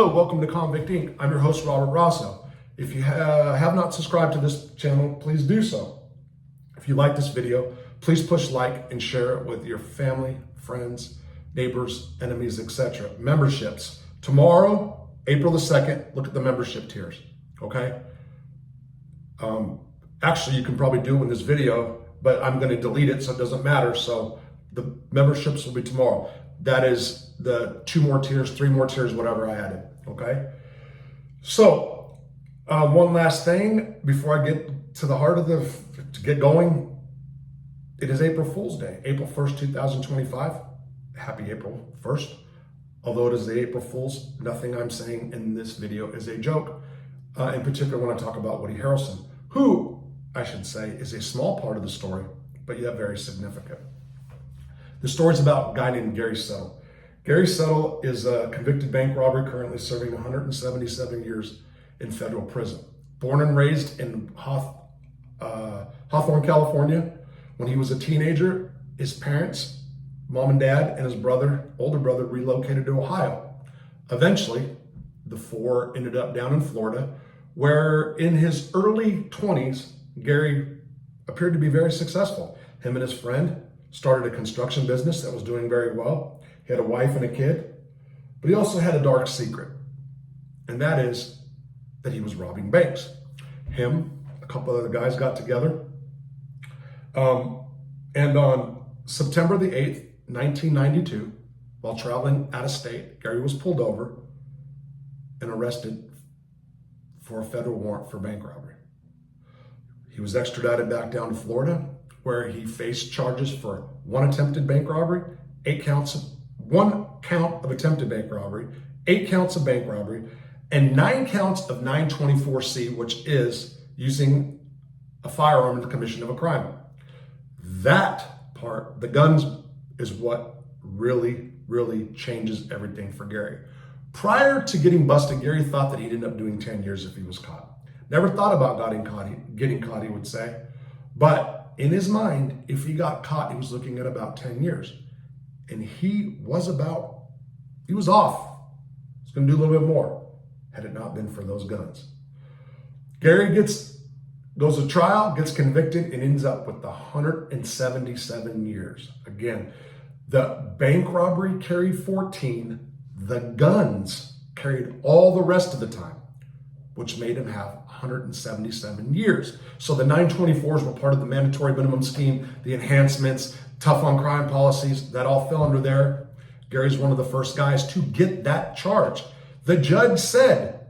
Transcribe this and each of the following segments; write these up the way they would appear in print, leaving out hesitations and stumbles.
Hello, welcome to Convict Inc. I'm your host, Robert Rosso. If you have not subscribed to this channel, please do so. If you like this video, please push like and share it with your family, friends, neighbors, enemies, etc. Memberships. Tomorrow, April the 2nd, look at the membership tiers, okay? Actually, you can probably do it in this video, but I'm going to delete it so it doesn't matter. So the memberships will be tomorrow. That is the 2 more tiers, 3 more tiers, whatever I added, okay? So one last thing before I get to the heart of to get going. It is April Fool's Day, April 1st, 2025. Happy April 1st. Although it is the April Fool's, nothing I'm saying in this video is a joke. In particular, when I talk about Woody Harrelson, who I should say is a small part of the story, but yet very significant. The story's about a guy named Gary Settle. Gary Settle is a convicted bank robber currently serving 177 years in federal prison. Born and raised in Hawthorne, California. When he was a teenager, his parents, mom and dad, and his older brother, relocated to Ohio. Eventually, the 4 ended up down in Florida, where in his early 20s, Gary appeared to be very successful. Him and his friend started a construction business that was doing very well. He had a wife and a kid, but he also had a dark secret, and that is that he was robbing banks. Him, a couple other guys got together, and on September the 8th, 1992, while traveling out of state, Gary was pulled over and arrested for a federal warrant for bank robbery. He was extradited back down to Florida, where he faced charges for 1 attempted bank robbery, 1 count of attempted bank robbery, 8 counts of bank robbery, and 9 counts of 924C, which is using a firearm in the commission of a crime. That part, the guns, is what really, really changes everything for Gary. Prior to getting busted, Gary thought that he'd end up doing 10 years if he was caught. Never thought about getting caught, he would say. But in his mind, if he got caught, he was looking at about 10 years. And he was off. He was going to do a little bit more had it not been for those guns. Gary goes to trial, gets convicted, and ends up with 177 years. Again, the bank robbery carried 14. The guns carried all the rest of the time, which made him have 177 years. So the 924s were part of the mandatory minimum scheme, the enhancements, tough on crime policies, that all fell under there. Gary's one of the first guys to get that charge. The judge said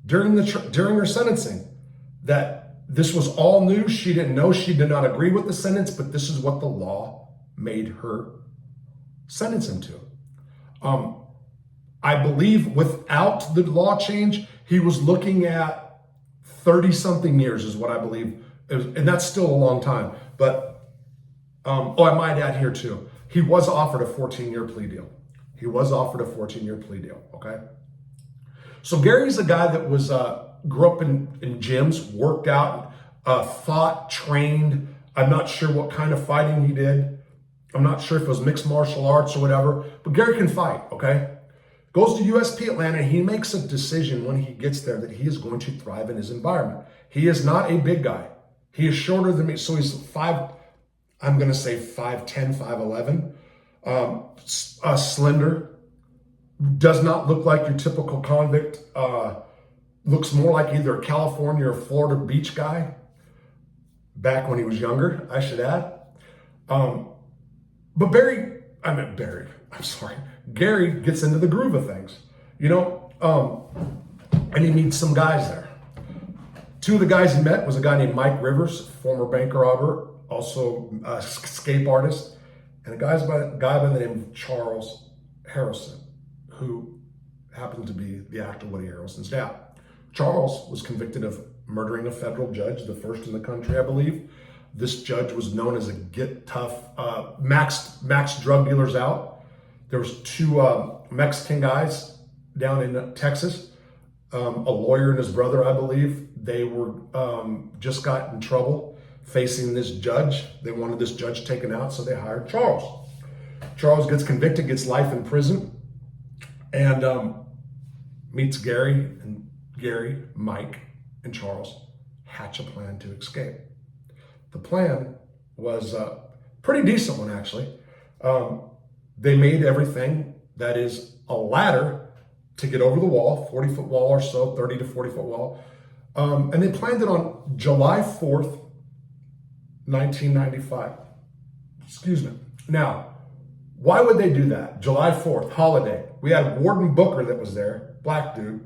during her sentencing that this was all new. She didn't know, she did not agree with the sentence, but this is what the law made her sentence him to. I believe without the law change, he was looking at 30-something years is what I believe. And that's still a long time. But, I might add here too, he was offered a 14-year plea deal. Okay? So Gary's a guy that was grew up in gyms, worked out, fought, trained. I'm not sure what kind of fighting he did. I'm not sure if it was mixed martial arts or whatever. But Gary can fight, okay? Goes to USP Atlanta, and he makes a decision when he gets there that he is going to thrive in his environment. He is not a big guy. He is shorter than me, so he's 5'10", 5'11", slender, does not look like your typical convict, looks more like either a California or Florida beach guy, back when he was younger, I should add. But Gary gets into the groove of things, and he meets some guys there. 2 of the guys he met was a guy named Mike Rivers, former bank robber, also a escape artist, and a guy by the name of Charles Harrelson, who happened to be the actor Woody Harrelson's dad. Charles was convicted of murdering a federal judge, the first in the country, I believe. This judge was known as a get tough, max drug dealers out. There was 2 Mexican guys down in Texas, a lawyer and his brother, I believe. They were just got in trouble facing this judge. They wanted this judge taken out, so they hired Charles. Charles gets convicted, gets life in prison, and meets Gary, and Gary, Mike, and Charles hatch a plan to escape. The plan was a pretty decent one, actually. They made everything that is a ladder to get over the wall, 40-foot wall or so, 30 to 40-foot wall. And they planned it on July 4th, 1995. Excuse me. Now, why would they do that? July 4th, holiday. We had Warden Booker that was there, black dude.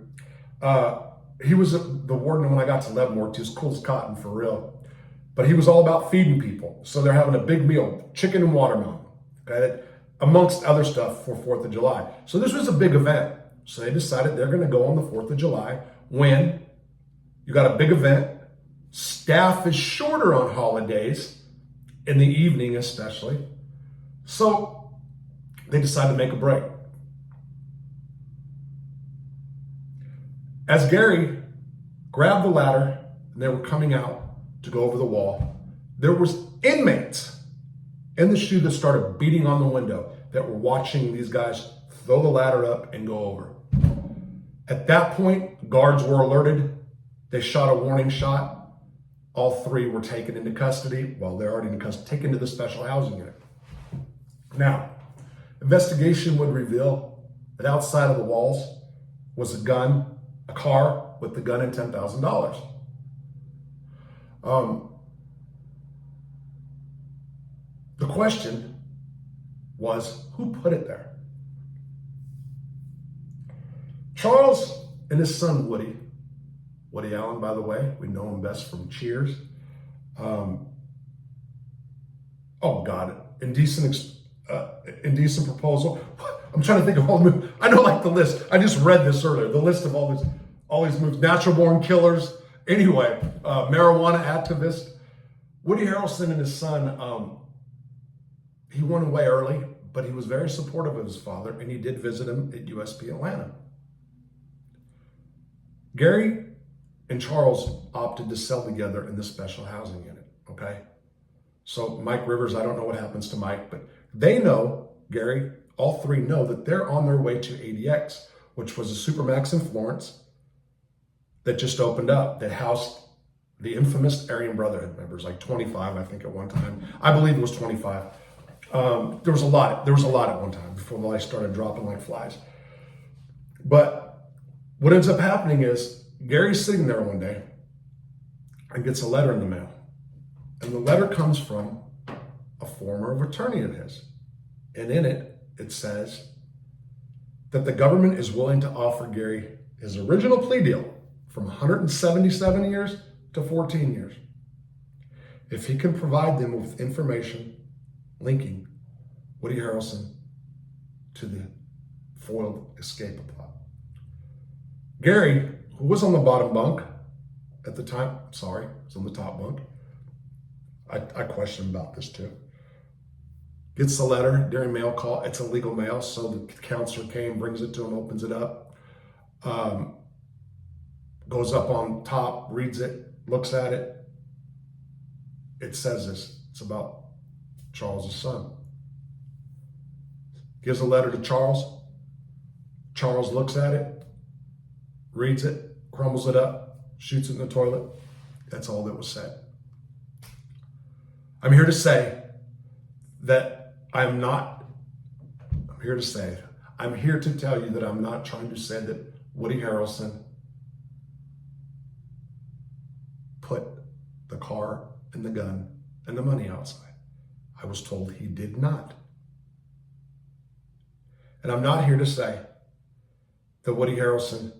He was the warden when I got to Leavenworth. He was cool as cotton, for real. But he was all about feeding people. So they're having a big meal, chicken and watermelon, okay, amongst other stuff for 4th of July. So this was a big event. So they decided they're going to go on the 4th of July when you got a big event. Staff is shorter on holidays, in the evening especially. So they decided to make a break. As Gary grabbed the ladder and they were coming out to go over the wall, there was inmates in the shoe that started beating on the window that were watching these guys throw the ladder up and go over. At that point, guards were alerted. They shot a warning shot. All three were taken into custody. Well, they're already in custody, taken to the special housing unit. Now, investigation would reveal that outside of the walls was a gun, a car with the gun and $10,000. The question was, who put it there? Charles and his son Woody Allen, by the way, we know him best from Cheers. Indecent Proposal. I'm trying to think of all the movies. I know, like, the list. I just read this earlier. The list of all these movies. Natural Born Killers. Anyway, Marijuana Activist. Woody Harrelson and his son, he went away early, but he was very supportive of his father, and he did visit him at USP Atlanta. Gary and Charles opted to sell together in the special housing unit, okay? So Mike Rivers, I don't know what happens to Mike, but they know, Gary, all three know that they're on their way to ADX, which was a Supermax in Florence that just opened up, that housed the infamous Aryan Brotherhood members, like 25, I think, at one time. I believe it was 25. There was a lot at one time before the lights started dropping like flies. But what ends up happening is Gary's sitting there one day and gets a letter in the mail. And the letter comes from a former attorney of his. And in it, it says that the government is willing to offer Gary his original plea deal from 177 years to 14 years if he can provide them with information linking Woody Harrelson to the foiled escape plot. Gary, who was on the bottom bunk at the time, was on the top bunk. I questioned about this too. Gets the letter during mail call. It's illegal mail, so the counselor came, brings it to him, opens it up, goes up on top, reads it, looks at it. It says this. It's about Charles' son. Gives a letter to Charles. Charles looks at it, reads it, crumbles it up, shoots it in the toilet. That's all that was said. I'm here to say that I'm here to tell you that I'm not trying to say that Woody Harrelson put the car and the gun and the money outside. I was told he did not. And I'm not here to say that Woody Harrelson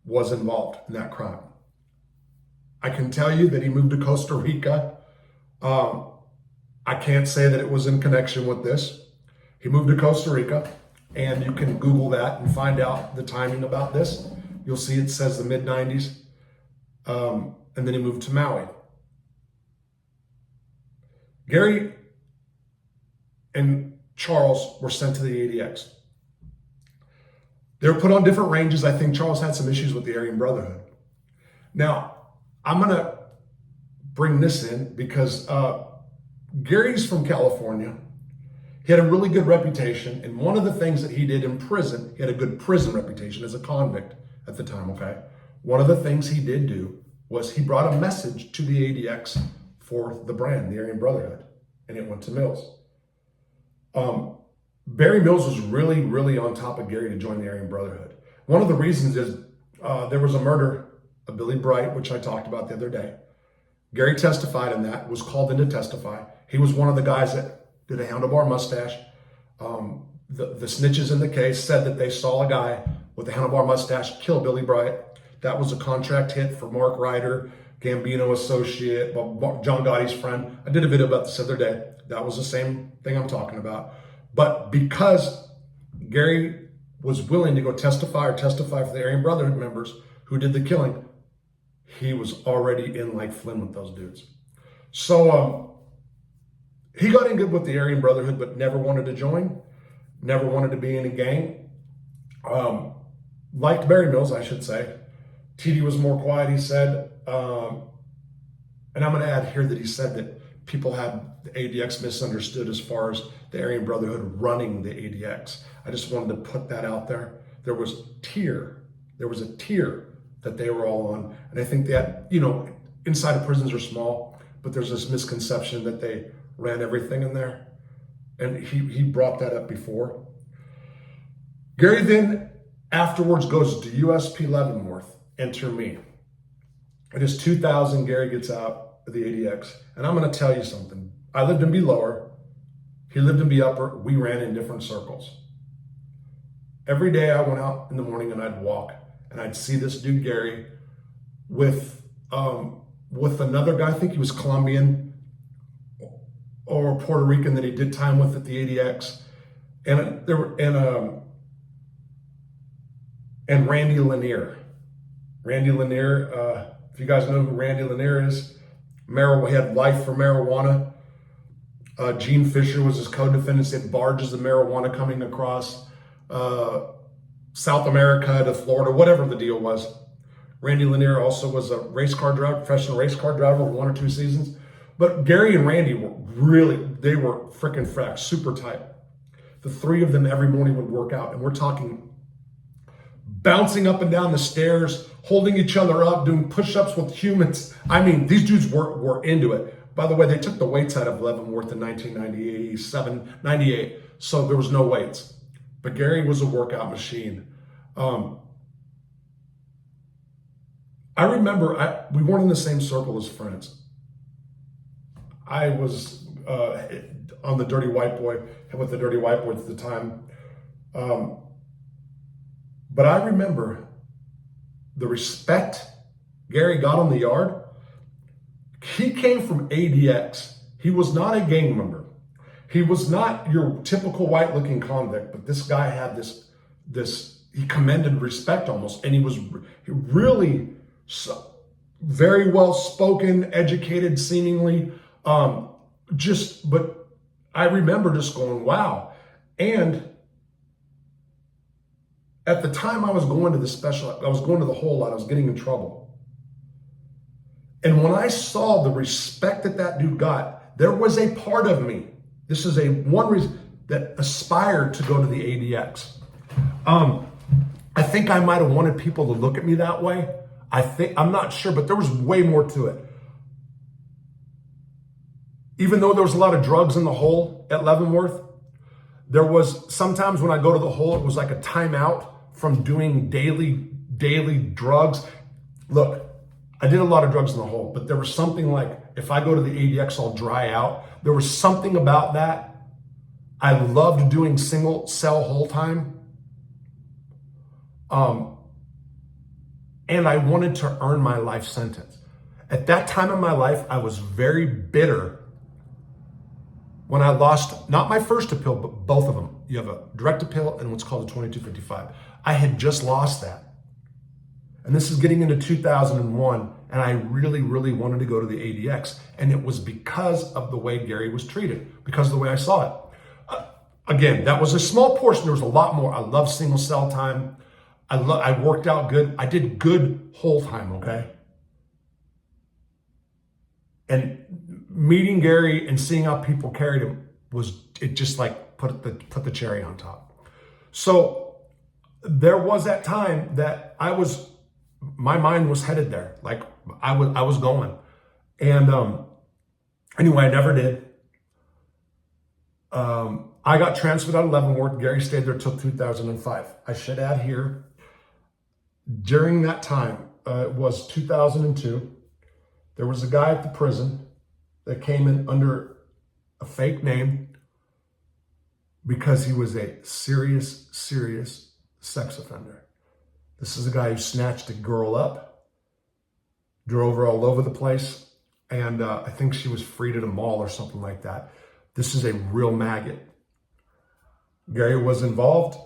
was involved in that crime. I can tell you that he moved to Costa Rica. I can't say that it was in connection with this. He moved to Costa Rica, and you can Google that and find out the timing about this. You'll see it says the mid-90s. And then he moved to Maui. Gary and Charles were sent to the ADX. They were put on different ranges. I think Charles had some issues with the Aryan Brotherhood. Now, I'm going to bring this in because Gary's from California. He had a really good reputation. And one of the things that he did in prison, he had a good prison reputation as a convict at the time, okay? One of the things he did do was he brought a message to the ADX for the brand, the Aryan Brotherhood, and it went to Mills. Barry Mills was really, really on top of Gary to join the Aryan Brotherhood. One of the reasons is there was a murder of Billy Bright, which I talked about the other day. Gary testified in that, was called in to testify. He was one of the guys that did a handlebar mustache. The snitches in the case said that they saw a guy with a handlebar mustache kill Billy Bright. That was a contract hit for Mark Ryder, Gambino associate, John Gotti's friend. I did a video about this the other day. That was the same thing I'm talking about. But because Gary was willing to go testify for the Aryan Brotherhood members who did the killing, he was already in like Flynn with those dudes. So he got in good with the Aryan Brotherhood, but never wanted to join, never wanted to be in a gang. Liked Barry Mills, I should say. TD was more quiet, he said. And I'm going to add here that he said that people had the ADX misunderstood as far as the Aryan Brotherhood running the ADX. I just wanted to put that out there. There was a tier that they were all on. And I think that, inside of prisons are small, but there's this misconception that they ran everything in there. And he brought that up before. Gary then afterwards goes to USP Leavenworth, enter me. It is 2000, Gary gets out of the ADX. And I'm going to tell you something. I lived in B lower. He lived in B upper. We ran in different circles. Every day I went out in the morning and I'd walk and I'd see this dude, Gary, with another guy. I think he was Colombian or Puerto Rican that he did time with at the ADX. And Randy Lanier. Randy Lanier, if you guys know who Randy Lanier is, he had life for marijuana. Gene Fisher was his co-defendant, said barges of marijuana coming across South America to Florida, whatever the deal was. Randy Lanier also was a professional race car driver for 1 or 2 seasons. But Gary and Randy were freaking fresh, super tight. The three of them every morning would work out, and we're talking bouncing up and down the stairs, holding each other up, doing push-ups with humans. I mean, these dudes were into it. By the way, they took the weights out of Leavenworth in 1997, 98, so there was no weights. But Gary was a workout machine. I remember we weren't in the same circle as friends. I was on the Dirty White Boy, and with the Dirty White Boy at the time. But I remember the respect Gary got on the yard. He came from ADX. He was not a gang member. He was not your typical white-looking convict, but this guy had he commanded respect almost, and he was really very well-spoken, educated, seemingly. But I remember just going, wow. And at the time I was going to the whole lot, I was getting in trouble. And when I saw the respect that dude got, there was a part of me, this is one reason, that aspired to go to the ADX. I think I might have wanted people to look at me that way. I'm not sure, but there was way more to it. Even though there was a lot of drugs in the hole at Leavenworth, there was sometimes when I go to the hole, it was like a timeout from doing daily drugs. Look, I did a lot of drugs in the hole, but there was something like, if I go to the ADX, I'll dry out. There was something about that. I loved doing single cell hole time. And I wanted to earn my life sentence. At that time in my life, I was very bitter when I lost, not my first appeal, but both of them. You have a direct appeal and what's called a 2255. I had just lost that. And this is getting into 2001, and I really, really wanted to go to the ADX. And it was because of the way Gary was treated, because of the way I saw it. Again, that was a small portion. There was a lot more. I love single cell time. I worked out good. I did good whole time, okay? And meeting Gary and seeing how people carried him it just like put the cherry on top. So there was that time that my mind was headed there. Like I was going. And anyway, I never did. I got transferred out of Leavenworth. Gary stayed there till 2005. I should add here, during that time, it was 2002, there was a guy at the prison that came in under a fake name because he was a serious sex offender. This is a guy who snatched a girl up, drove her all over the place, and I think she was freed at a mall or something like that. This is a real maggot. Gary was involved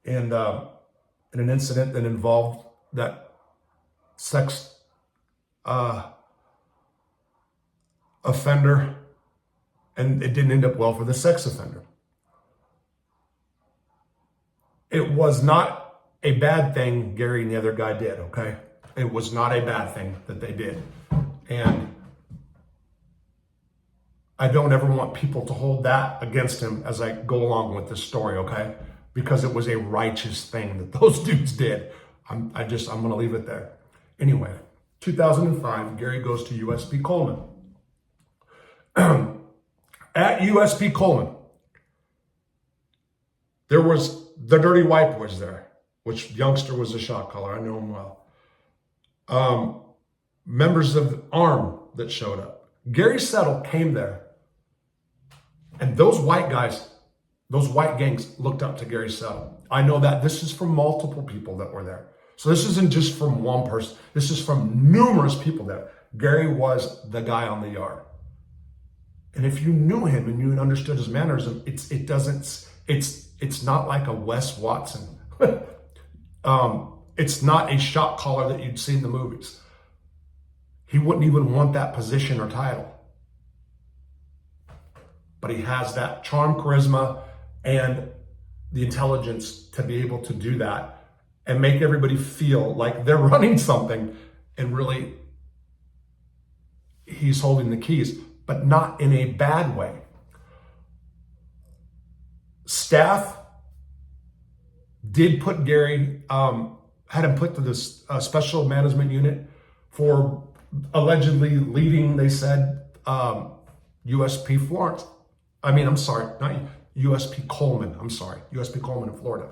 in an incident that involved that sex offender, and it didn't end up well for the sex offender. It was not a bad thing Gary and the other guy did, okay? It was not a bad thing that they did. And I don't ever want people to hold that against him as I go along with this story, okay? Because it was a righteous thing that those dudes did. I'm going to leave it there. Anyway, 2005, Gary goes to USP Coleman. At USP Coleman, there was the Dirty White Boys there, which youngster was a shot caller. I know him well. Members of ARM that showed up. Gary Settle came there. And those white guys, those white gangs looked up to Gary Settle. I know that this is from multiple people that were there. So this isn't just from one person. This is from numerous people there. Gary was the guy on the yard. And if you knew him and you understood his mannerism, it's not like a Wes Watson. It's not a shot caller that you'd see in the movies. He wouldn't even want that position or title. But he has that charm, charisma, and the intelligence to be able to do that and make everybody feel like they're running something, and really he's holding the keys, but not in a bad way. Staff did put Gary, had him put to this special management unit for allegedly leading, they said, USP Florence. Not USP Coleman. USP Coleman in Florida.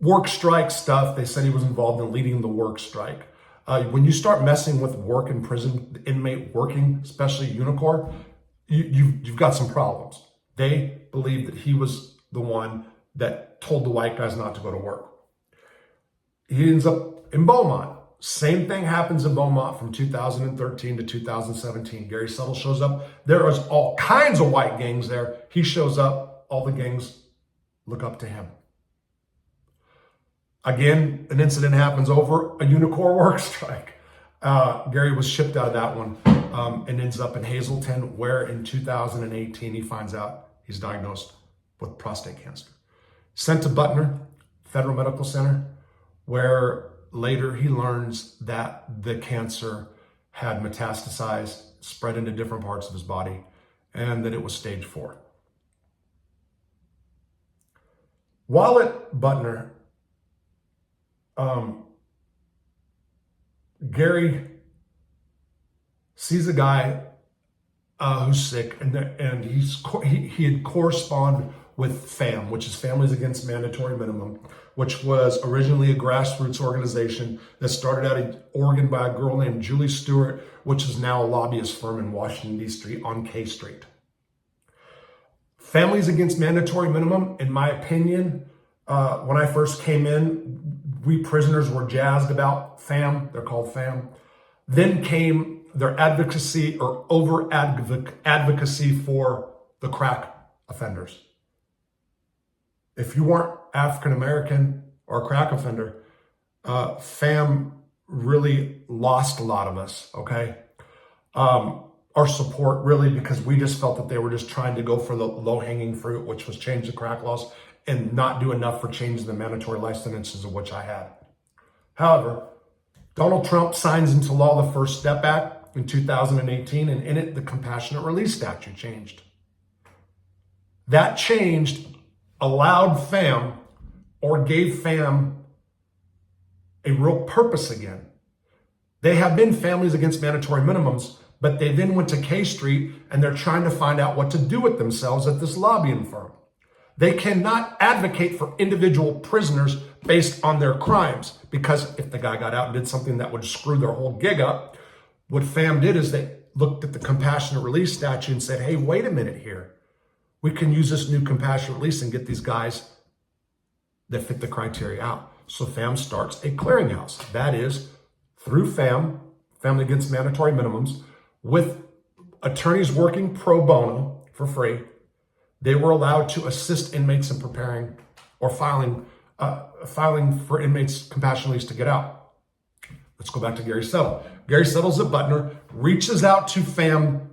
Work strike stuff. They said he was involved in leading the work strike. When you start messing with work in prison, the inmate working, especially Unicor, you've got some problems. They believe that he was the one that told the white guys not to go to work. He ends up in Beaumont. Same thing happens in Beaumont from 2013 to 2017. Gary Settle shows up. There is all kinds of white gangs there. He shows up. All the gangs look up to him. Again, an incident happens over a Unicor work strike. Gary was shipped out of that one and ends up in Hazleton, where in 2018 he finds out he's diagnosed with prostate cancer. Sent to Butner Federal Medical Center, where later he learns that the cancer had metastasized, spread into different parts of his body, and that it was stage 4. While at Butner, Gary sees a guy who's sick, and he had corresponded with FAM, which is Families Against Mandatory Minimum, which was originally a grassroots organization that started out in Oregon by a girl named Julie Stewart, which is now a lobbyist firm in Washington, D.C. on K Street. Families Against Mandatory Minimum, in my opinion, when I first came in, we prisoners were jazzed about FAM. They're called FAM. Then came their advocacy or advocacy for the crack offenders. If you weren't African American or a crack offender, FAM really lost a lot of us, okay? Our support, really, because we just felt that they were just trying to go for the low-hanging fruit, which was change the crack laws, and not do enough for changing the mandatory life sentences, of which I had. However, Donald Trump signs into law the First Step Act in 2018, and in it, the Compassionate Release Statute changed. That changed, allowed fam, or gave fam a real purpose again. They have been families against mandatory minimums, but they then went to K Street and they're trying to find out what to do with themselves at this lobbying firm. They cannot advocate for individual prisoners based on their crimes, because if the guy got out and did something that would screw their whole gig up, what fam did is they looked at the compassionate release statute and said, hey, wait a minute here. We can use this new compassionate release and get these guys that fit the criteria out. So fam starts a clearinghouse. That is, through fam, Family Against Mandatory Minimums, with attorneys working pro bono for free, they were allowed to assist inmates in preparing or filing for inmates' compassionate release to get out. Let's go back to Gary Settle. Gary Settle's at Butner, reaches out to fam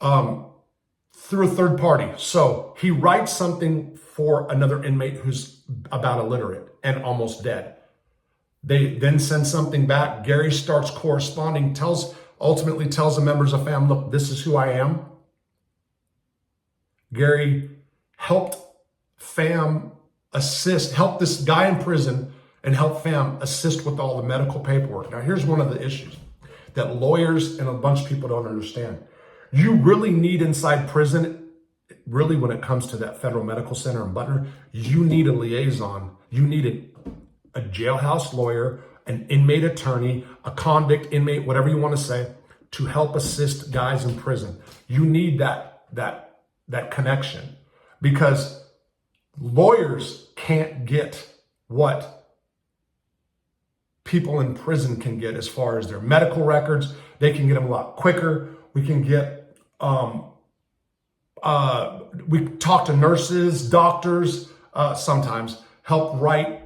through a third party. So he writes something for another inmate who's about illiterate and almost dead. They then send something back. Gary starts corresponding, ultimately tells the members of fam, look, this is who I am. Gary helped fam help this guy in prison and help fam assist with all the medical paperwork. Now, here's one of the issues that lawyers and a bunch of people don't understand. You really need inside prison, really when it comes to that federal medical center in Butner, you need a liaison. You need a jailhouse lawyer, an inmate attorney, a convict inmate, whatever you want to say, to help assist guys in prison. You need that connection, because lawyers can't get what people in prison can get as far as their medical records. They can get them a lot quicker. We can get, we talk to nurses, doctors, sometimes help write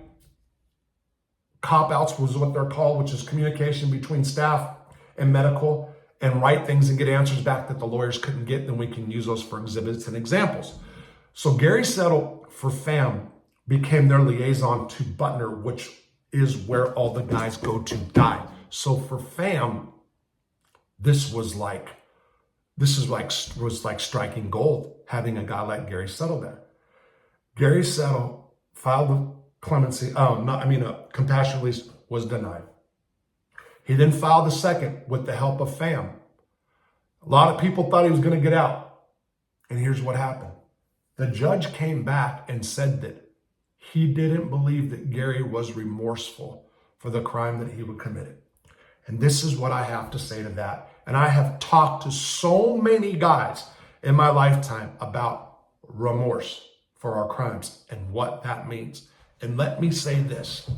cop-outs, was what they're called, which is communication between staff and medical, and write things and get answers back that the lawyers couldn't get. Then we can use those for exhibits and examples. So Gary Settle for fam became their liaison to Butner, which is where all the guys go to die. So for fam, this was like striking gold, having a guy like Gary Settle there. Gary Settle filed a compassionate release, was denied. He then filed a second with the help of fam. A lot of people thought he was going to get out. And here's what happened. The judge came back and said that he didn't believe that Gary was remorseful for the crime that he had committed. And this is what I have to say to that. And I have talked to so many guys in my lifetime about remorse for our crimes and what that means. And let me say this.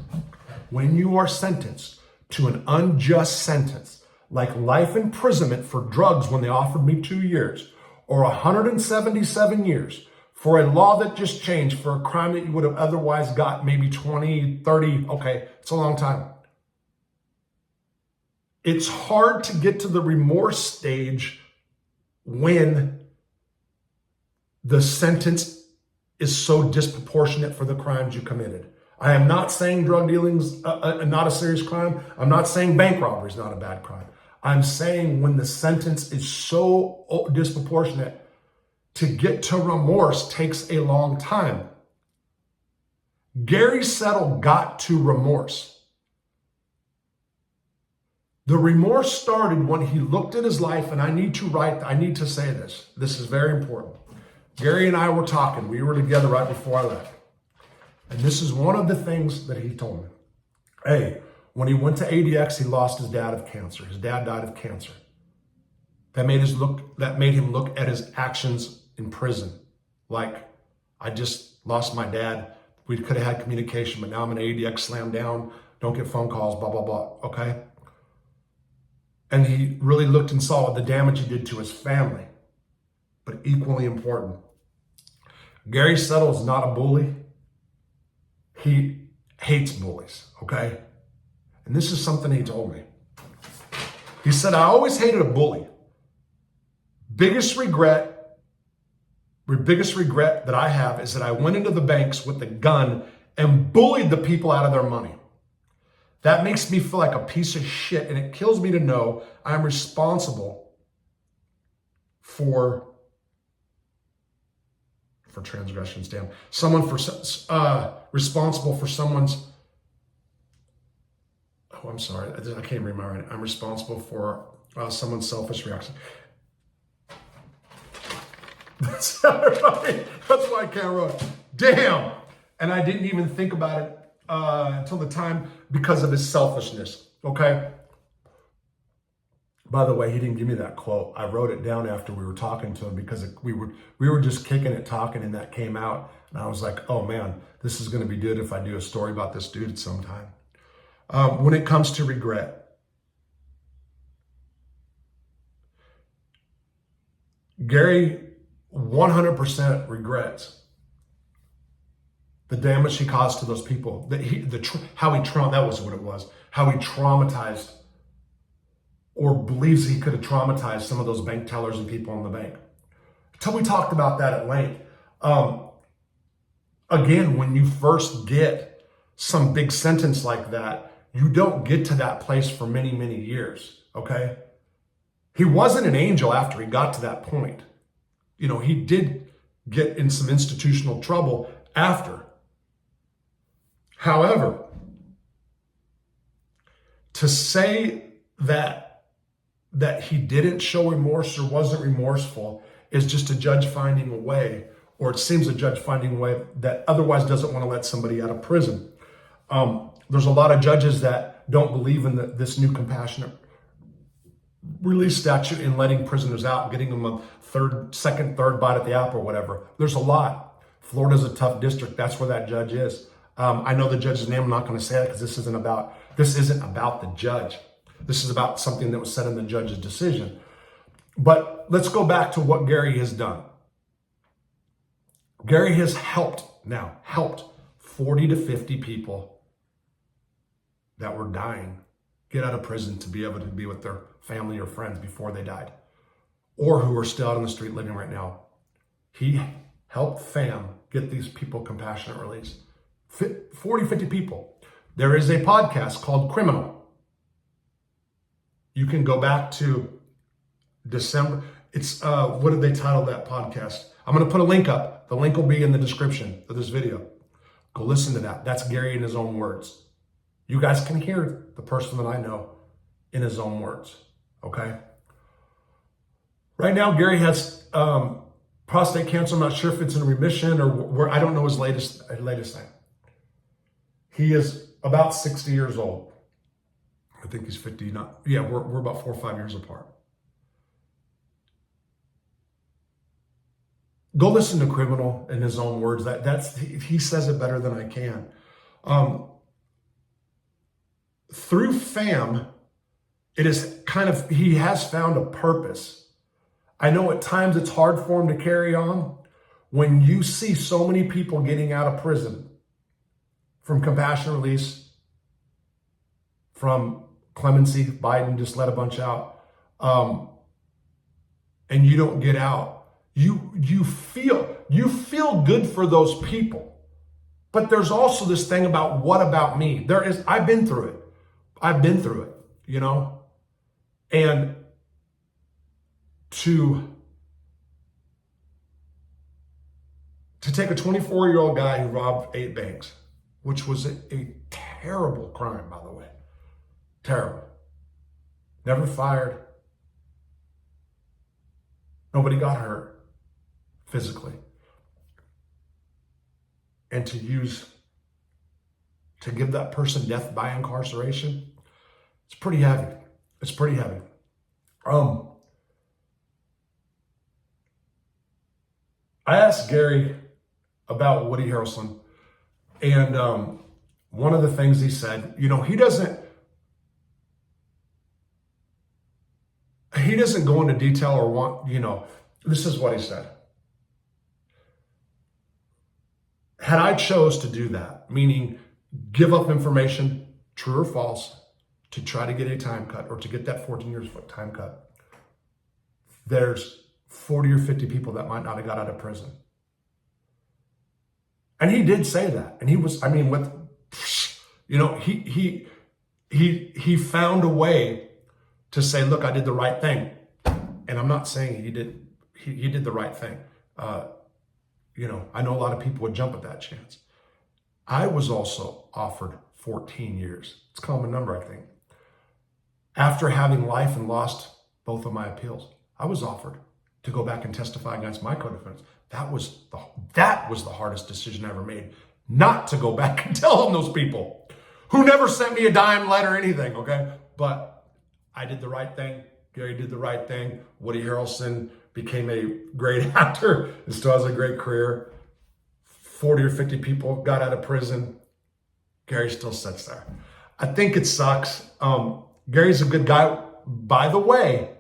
When you are sentenced to an unjust sentence, like life imprisonment for drugs when they offered me 2 years, or 177 years for a law that just changed for a crime that you would have otherwise got maybe 20, 30, okay, it's a long time. It's hard to get to the remorse stage when the sentence is so disproportionate for the crimes you committed. I am not saying drug dealing's not a serious crime. I'm not saying bank robbery is not a bad crime. I'm saying when the sentence is so disproportionate, to get to remorse takes a long time. Gary Settle got to remorse. The remorse started when he looked at his life, and I need to say this. This is very important. Gary and I were talking. We were together right before I left. And this is one of the things that he told me. Hey, when he went to ADX, he lost his dad of cancer. His dad died of cancer. That made him look at his actions in prison. Like, I just lost my dad. We could have had communication, but now I'm in ADX, slammed down, don't get phone calls, blah, blah, blah, okay? And he really looked and saw the damage he did to his family. But equally important, Gary Settle is not a bully. He hates bullies, okay? And this is something he told me. He said, I always hated a bully. Biggest regret that I have is that I went into the banks with a gun and bullied the people out of their money. That makes me feel like a piece of shit, and it kills me to know I'm responsible for for transgressions, damn. Someone for responsible for someone's, oh, I'm sorry, I can't remember it. I'm responsible for someone's selfish reaction. That's right. That's why I can't remember. Damn. And I didn't even think about it until the time because of his selfishness. Okay. By the way, he didn't give me that quote. I wrote it down after we were talking to him because we were just kicking it, talking, and that came out. And I was like, oh man, this is going to be good if I do a story about this dude sometime. When it comes to regret, Gary 100% regrets the damage he caused to those people. That was what it was. How he traumatized, or believes he could have traumatized some of those bank tellers and people in the bank. Until we talked about that at length. Again, when you first get some big sentence like that, you don't get to that place for many, many years, okay? He wasn't an angel after he got to that point. You know, he did get in some institutional trouble after. However, to say that he didn't show remorse or wasn't remorseful is just a judge finding a way, or it seems a judge finding a way that otherwise doesn't want to let somebody out of prison. There's a lot of judges that don't believe in this new compassionate release statute in letting prisoners out, getting them a second, third bite at the apple, or whatever. There's a lot. Florida's a tough district. That's where that judge is. I know the judge's name. I'm not going to say it because this isn't about the judge. This is about something that was said in the judge's decision. But let's go back to what Gary has done. Gary has helped 40 to 50 people that were dying get out of prison to be able to be with their family or friends before they died, or who are still out on the street living right now. He helped FAM get these people compassionate release. 40, 50 people. There is a podcast called Criminal. You can go back to December. It's, what did they title that podcast? I'm going to put a link up. The link will be in the description of this video. Go listen to that. That's Gary in his own words. You guys can hear the person that I know in his own words. Okay? Right now, Gary has prostate cancer. I'm not sure if it's in remission or where. I don't know his latest thing. He is about 60 years old. I think he's 50. We're about 4 or 5 years apart. Go listen to Criminal in his own words. He says it better than I can. Through FAM, it is he has found a purpose. I know at times it's hard for him to carry on when you see so many people getting out of prison from compassionate release, from clemency. Biden just let a bunch out, and you don't get out. You feel good for those people, but there's also this thing about what about me? I've been through it, you know, and to take a 24-year-old guy who robbed 8 banks, which was a terrible crime, by the way. Terrible. Never fired. Nobody got hurt physically. And to give that person death by incarceration, it's pretty heavy. It's pretty heavy. I asked Gary about Woody Harrelson, and one of the things he said, you know, he doesn't go into detail or want, you know, this is what he said. Had I chose to do that, meaning give up information, true or false, to try to get a time cut or to get that 14 years time cut, there's 40 or 50 people that might not have got out of prison. And he did say that. And he was, I mean, with, you know, he found a way to say, look, I did the right thing. And I'm not saying he did the right thing. I know a lot of people would jump at that chance. I was also offered 14 years. It's a common number, I think. After having life and lost both of my appeals, I was offered to go back and testify against my co-defendants. That was the hardest decision I ever made, not to go back and tell them those people who never sent me a dime, letter, anything, okay? But I did the right thing. Gary did the right thing. Woody Harrelson became a great actor and still has a great career. 40 or 50 people got out of prison. Gary still sits there. I think it sucks. Gary's a good guy. By the way,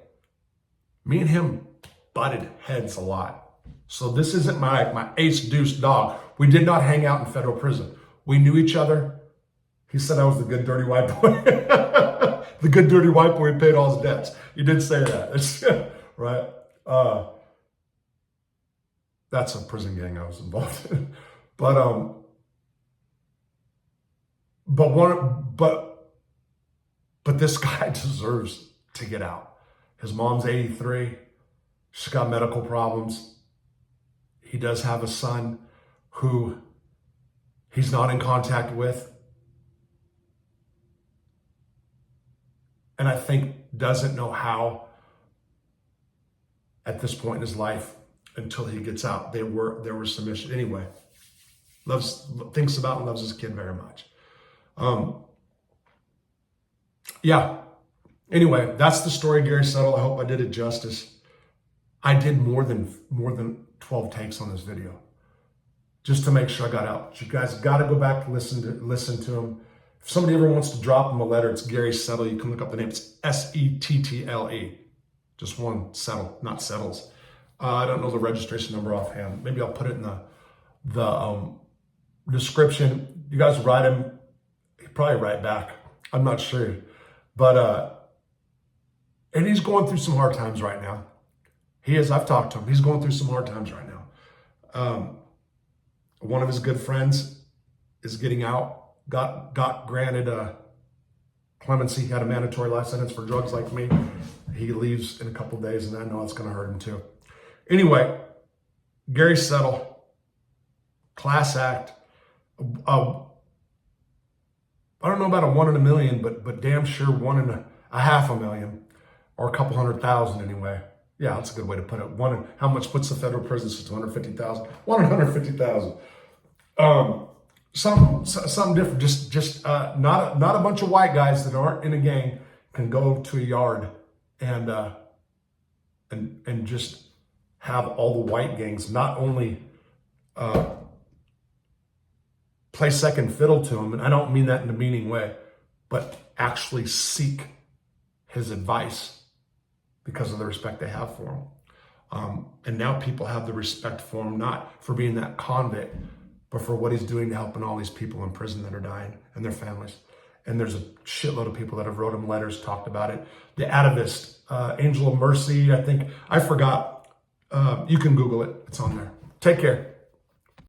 me and him butted heads a lot. So this isn't my ace deuce dog. We did not hang out in federal prison. We knew each other. He said I was the good dirty white boy. The good dirty white boy who paid all his debts. He did say that. It's, right? That's a prison gang I was involved in. But this guy deserves to get out. His mom's 83. She's got medical problems. He does have a son who he's not in contact with. And I think doesn't know how at this point in his life until he gets out. There were some issues. Anyway, thinks about and loves his kid very much. Yeah. Anyway, that's the story of Gary Settle. I hope I did it justice. I did more than 12 takes on this video just to make sure I got out. You guys got to go back and listen to him. If somebody ever wants to drop him a letter, it's Gary Settle. You can look up the name. It's Settle. Just one Settle, not Settles. I don't know the registration number offhand. Maybe I'll put it in the description. You guys write him. He'll probably write back. I'm not sure. But, and he's going through some hard times right now. He is. I've talked to him. He's going through some hard times right now. One of his good friends is getting out. Got granted clemency. He had a mandatory life sentence for drugs like me. He leaves in a couple of days, and I know it's going to hurt him too. Anyway, Gary Settle, class act. I don't know about a 1 in a million, but damn sure 1 in a half a million, or a couple 100,000 anyway. Yeah, that's a good way to put it. How much? What's the federal prison system? 250,000. 150,000. Something different. Just not a bunch of white guys that aren't in a gang can go to a yard and just have all the white gangs not only play second fiddle to him, and I don't mean that in a meaning way, but actually seek his advice because of the respect they have for him. And now people have the respect for him, not for being that convict, but for what he's doing to helping all these people in prison that are dying and their families. And there's a shitload of people that have wrote him letters, talked about it. The Atavist, Angel of Mercy, I forgot. You can Google it. It's on there. Take care.